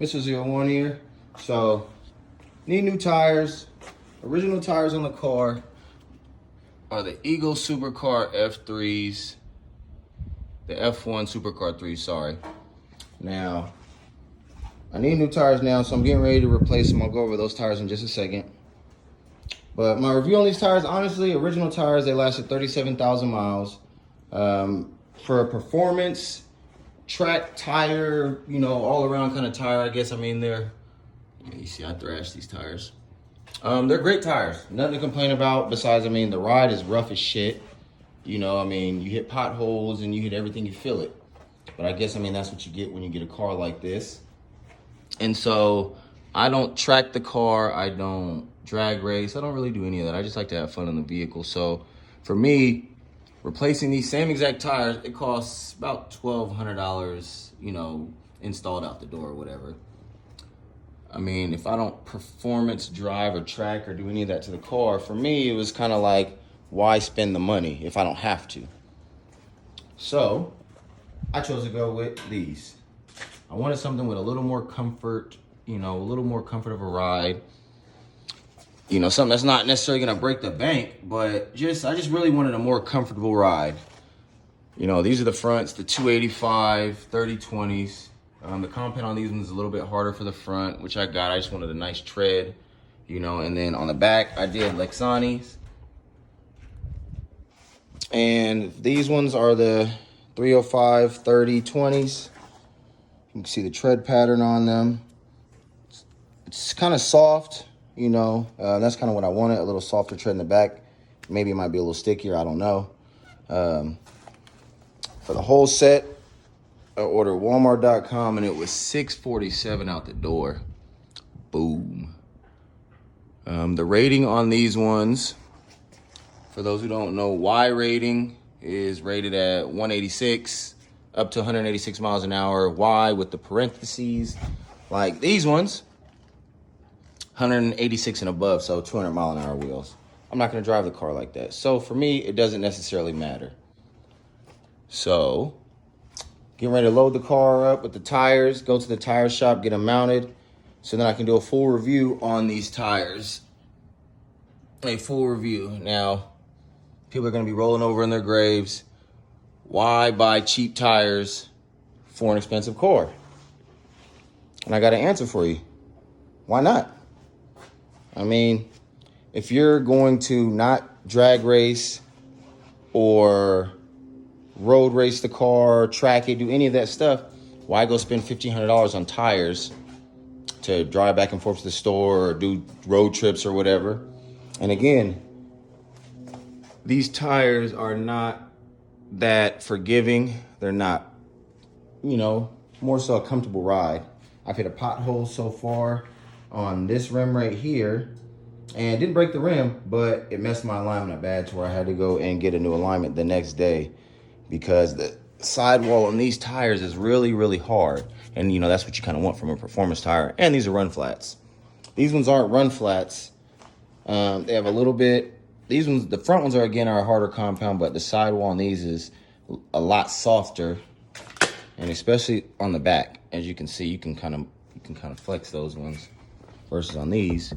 Mr. ZL1 here. So, need new tires. Original tires on the car are the Eagle Supercar F3s. The F1 Supercar 3, sorry. Now, I need new tires now, so I'm getting ready to replace them. I'll go over those tires in just a second. But my review on these tires, honestly, original tires, they lasted 37,000 miles. For a performance, track tire, you know, all around kind of tire, I guess. I mean, they're, yeah, you see I thrashed these tires. They're great tires, nothing to complain about besides, I mean, the ride is rough as shit. You know, I mean, you hit potholes and you hit everything, you feel it. But I guess, I mean, that's what you get when you get a car like this. And so I don't track the car, I don't drag race, I don't really do any of that. I just like to have fun in the vehicle. So for me, replacing these same exact tires, it costs about $1,200, you know, installed out the door or whatever. I mean, if I don't performance drive or track or do any of that to the car, for me, it was kind of like, why spend the money if I don't have to? So I chose to go with these. I wanted something with a little more comfort, you know, a little more comfort of a ride. You know, something that's not necessarily gonna break the bank, but I just really wanted a more comfortable ride. You know, these are the fronts, the 285 30/20s. The compound on these ones is a little bit harder for the front, which I got. I just wanted a nice tread, you know, and then on the back, I did Lexani's. And these ones are the 305 30/20s. You can see the tread pattern on them. It's kind of soft, you know. That's kind of what I wanted, a little softer tread in the back. Maybe it might be a little stickier, I don't know. For the whole set, I ordered Walmart.com and it was $647 out the door. Boom. The rating on these ones, for those who don't know, Y rating is rated at 186 up to 186 miles an hour. Y with the parentheses, like these ones, 186 and above, so 200 mile an hour wheels. I'm not gonna drive the car like that. So for me, it doesn't necessarily matter. So, getting ready to load the car up with the tires, go to the tire shop, get them mounted, so then I can do a full review on these tires. A full review. Now, people are gonna be rolling over in their graves. Why buy cheap tires for an expensive car? And I got an answer for you. Why not? I mean, if you're going to not drag race or road race the car, track it, do any of that stuff, why go spend $1,500 on tires to drive back and forth to the store or do road trips or whatever? And again, these tires are not that forgiving. They're not, you know, more so a comfortable ride. I've hit a pothole so far on this rim right here, and it didn't break the rim, but it messed my alignment bad to where I had to go and get a new alignment the next day, because the sidewall on these tires is really, really hard. And, you know, that's what you kind of want from a performance tire. And these are run flats. These ones aren't run flats. They have a little bit, these ones, the front ones are, again, are a harder compound, but the sidewall on these is a lot softer. And especially on the back, as you can see, you can kind of flex those ones versus on these.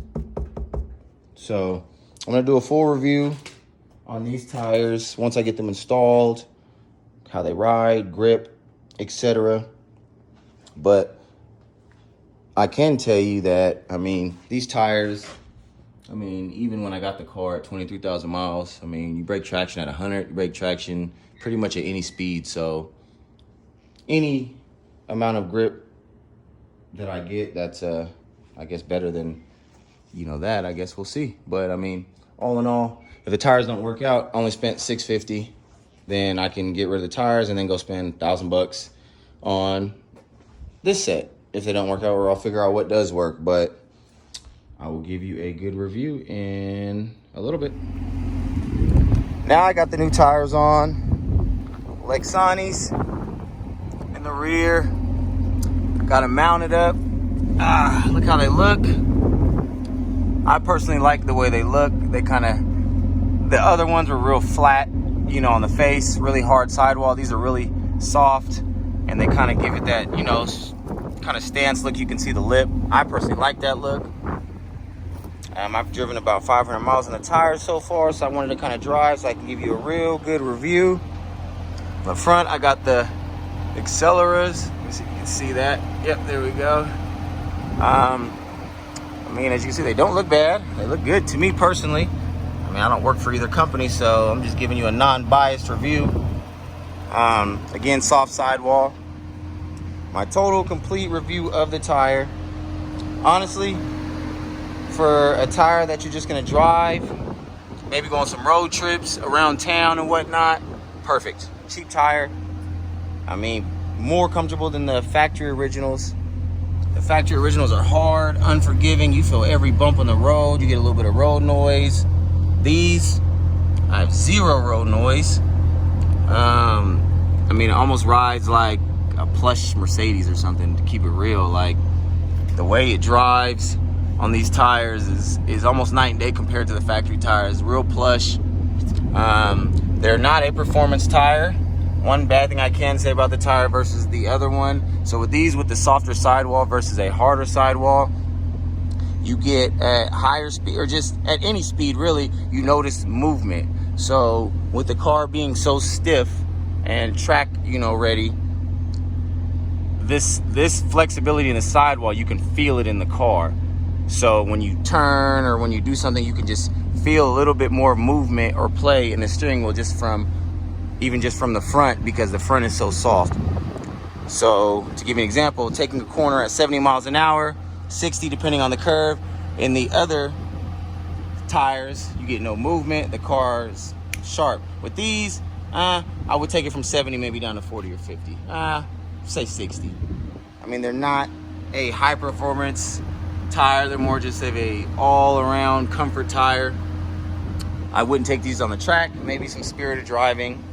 So I'm gonna do a full review on these tires once I get them installed, how they ride, grip, etc. But I can tell you that, I mean, these tires, I mean, even when I got the car at 23,000 miles, I mean, you break traction at 100, you break traction pretty much at any speed. So any amount of grip that I get, that's, I guess, better than, you know, that, I guess we'll see. But I mean, all in all, if the tires don't work out, I only spent $650. Then I can get rid of the tires and then go spend $1,000 on this set if they don't work out, or I'll figure out what does work. But I will give you a good review in a little bit. Now I got the new tires on, Lexani's in the rear. Got them mounted up. Look how they look. I personally like the way they look. They kind of, the other ones were real flat, you know, on the face, really hard sidewall. These are really soft, and they kind of give it that, you know, kind of stance look. You can see the lip. I personally like that look. I've driven about 500 miles on the tires so far, so I wanted to kind of drive so I can give you a real good review. Up front, I got the Acceleras. Let me see if you can see that. Yep, there we go. I mean, as you can see, they don't look bad. They look good to me personally. I mean, I don't work for either company, so I'm just giving you a non-biased review. Again, soft sidewall. My total complete review of the tire. Honestly, for a tire that you're just gonna drive, maybe go on some road trips around town and whatnot, perfect. Cheap tire. I mean, more comfortable than the factory originals. The factory originals are hard, unforgiving. You feel every bump on the road. You get a little bit of road noise. These, I have zero road noise. I mean, it almost rides like a plush Mercedes or something, to keep it real. Like, the way it drives on these tires is almost night and day compared to the factory tires. Real plush. They're not a performance tire. One bad thing I can say about the tire versus the other one, so with these, with the softer sidewall versus a harder sidewall, you get at higher speed, or just at any speed really, you notice movement. So with the car being so stiff and track, you know, ready, this flexibility in the sidewall, you can feel it in the car. So when you turn or when you do something, you can just feel a little bit more movement or play in the steering wheel even just from the front, because the front is so soft. So to give you an example, taking a corner at 70 miles an hour, 60 depending on the curve. In the other tires, you get no movement. The car is sharp. With these, I would take it from 70 maybe down to 40 or 50. Say 60. I mean, they're not a high performance tire. They're more just of a all-around comfort tire. I wouldn't take these on the track. Maybe some spirited driving.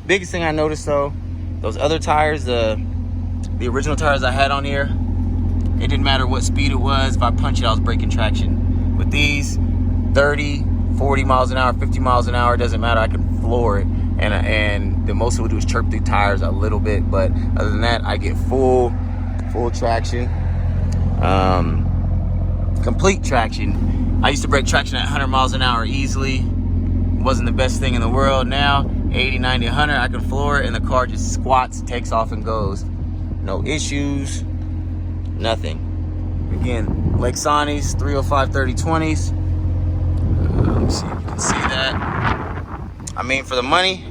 Biggest thing I noticed though, those other tires, the original tires I had on here, it didn't matter what speed it was. If I punch it, I was breaking traction. With these, 30, 40 miles an hour, 50 miles an hour, doesn't matter. I can floor it. And the most it would do is chirp through tires a little bit, but other than that, I get full traction, complete traction. I used to break traction at 100 miles an hour easily. Wasn't the best thing in the world. Now 80, 90, 100, I can floor it, and the car just squats, takes off, and goes. No issues, nothing. Again, Lexani's 305 3020s. Let me see if you can see that. I mean, for the money,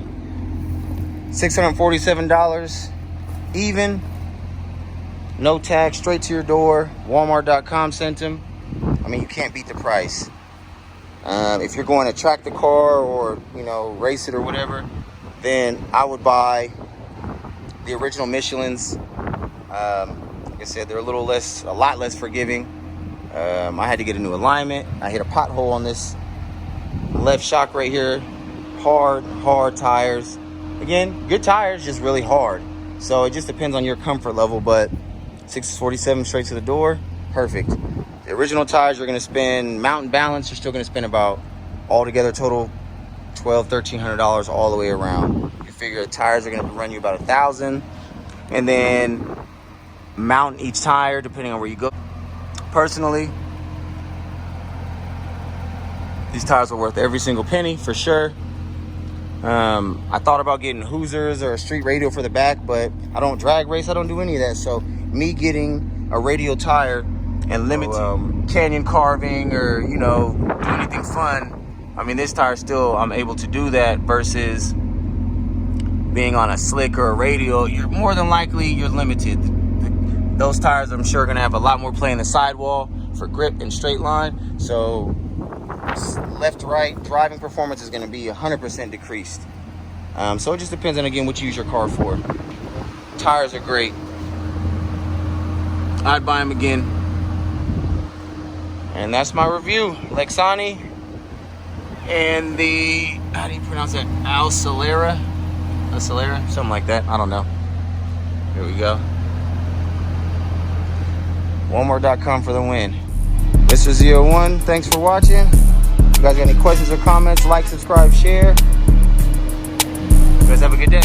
$647 even, no tag, straight to your door. Walmart.com sent them. I mean, you can't beat the price. If you're going to track the car or, you know, race it or whatever, then I would buy the original Michelins. Like I said, they're a lot less forgiving. I had to get a new alignment. I hit a pothole on this left shock right here. Hard tires. Again, good tires, just really hard. So it just depends on your comfort level, but $647 straight to the door, perfect. The original tires, you're gonna spend, mountain balance, you're still gonna spend about, altogether total, $1,200, $1,300 all the way around. You figure the tires are gonna run you about $1,000, and then mount each tire depending on where you go. Personally, these tires are worth every single penny for sure. I thought about getting Hoosiers or a street radial for the back, but I don't drag race, I don't do any of that. So me getting a radial tire and limited canyon carving or, you know, do anything fun, I mean, this tire still, I'm able to do that, versus being on a slick or a radial, you're more than likely, you're limited. Those tires, I'm sure, are gonna have a lot more play in the sidewall for grip and straight line. So left, right, driving performance is gonna be 100% decreased. So it just depends on, again, what you use your car for. Tires are great. I'd buy them again. And that's my review. Lexani and the, how do you pronounce that? Accelera, something like that. I don't know. Here we go. Walmart.com for the win. Mr. ZL1, thanks for watching. If you guys got any questions or comments, like, subscribe, share. You guys have a good day.